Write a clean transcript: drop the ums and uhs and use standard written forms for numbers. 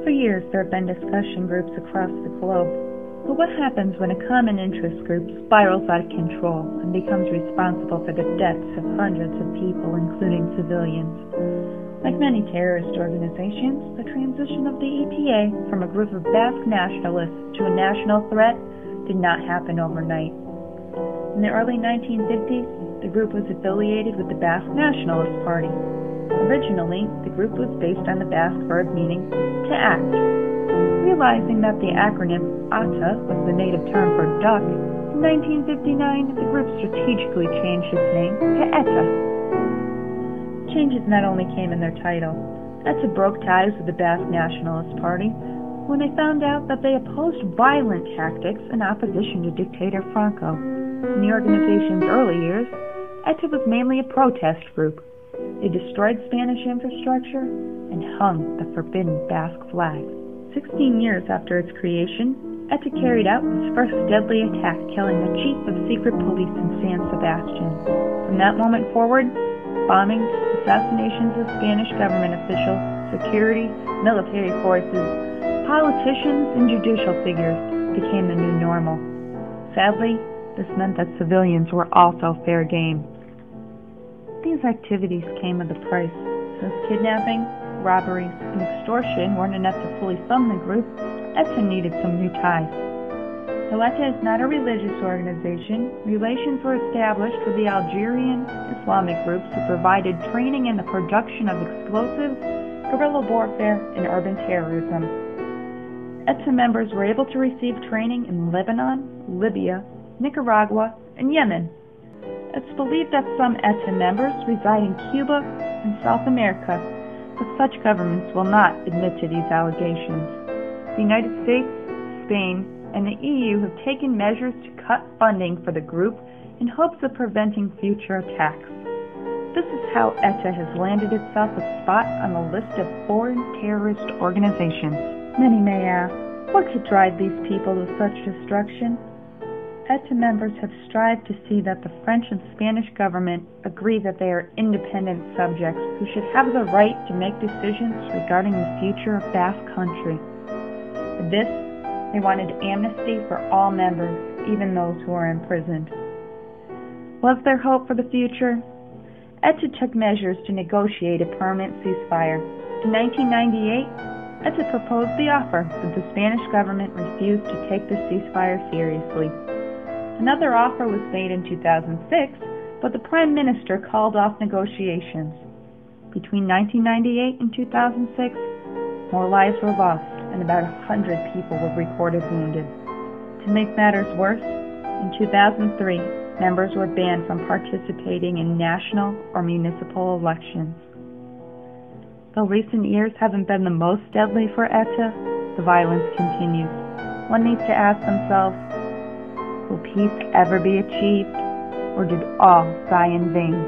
For years, there have been discussion groups across the globe. But what happens when a common interest group spirals out of control and becomes responsible for the deaths of hundreds of people, including civilians? Like many terrorist organizations, the transition of the ETA from a group of Basque nationalists to a national threat did not happen overnight. In the early 1950s, the group was affiliated with the Basque Nationalist Party. Originally, the group was based on the Basque verb meaning to act. Realizing that the acronym ETA was the native term for duck, in 1959 the group strategically changed its name to ETA. Changes not only came in their title. ETA broke ties with the Basque Nationalist Party when they found out that they opposed violent tactics in opposition to dictator Franco. In the organization's early years, ETA was mainly a protest group. They destroyed Spanish infrastructure and hung the forbidden Basque flag. 16 years after its creation, ETA carried out its first deadly attack, killing the chief of secret police in San Sebastian. From that moment forward, bombings, assassinations of Spanish government officials, security, military forces, politicians, and judicial figures became the new normal. Sadly, this meant that civilians were also fair game. These activities came with a price. Since kidnapping, robberies, and extortion weren't enough to fully fund the group, ETA needed some new ties. Though ETA is not a religious organization, relations were established with the Algerian Islamic groups who provided training in the production of explosives, guerrilla warfare, and urban terrorism. ETA members were able to receive training in Lebanon, Libya, Nicaragua, and Yemen. It's believed that some ETA members reside in Cuba and South America, but such governments will not admit to these allegations. The United States, Spain, and the EU have taken measures to cut funding for the group in hopes of preventing future attacks. This is how ETA has landed itself a spot on the list of foreign terrorist organizations. Many may ask, what could drive these people to such destruction? ETA members have strived to see that the French and Spanish government agree that they are independent subjects who should have the right to make decisions regarding the future of Basque country. For this, they wanted amnesty for all members, even those who are imprisoned. Was there hope for the future? ETA took measures to negotiate a permanent ceasefire. In 1998, ETA proposed the offer, but the Spanish government refused to take the ceasefire seriously. Another offer was made in 2006, but the Prime Minister called off negotiations. Between 1998 and 2006, more lives were lost and about 100 people were reported wounded. To make matters worse, in 2003, members were banned from participating in national or municipal elections. Though recent years haven't been the most deadly for ETA, the violence continues. One needs to ask themselves, will peace ever be achieved, or did all die in vain?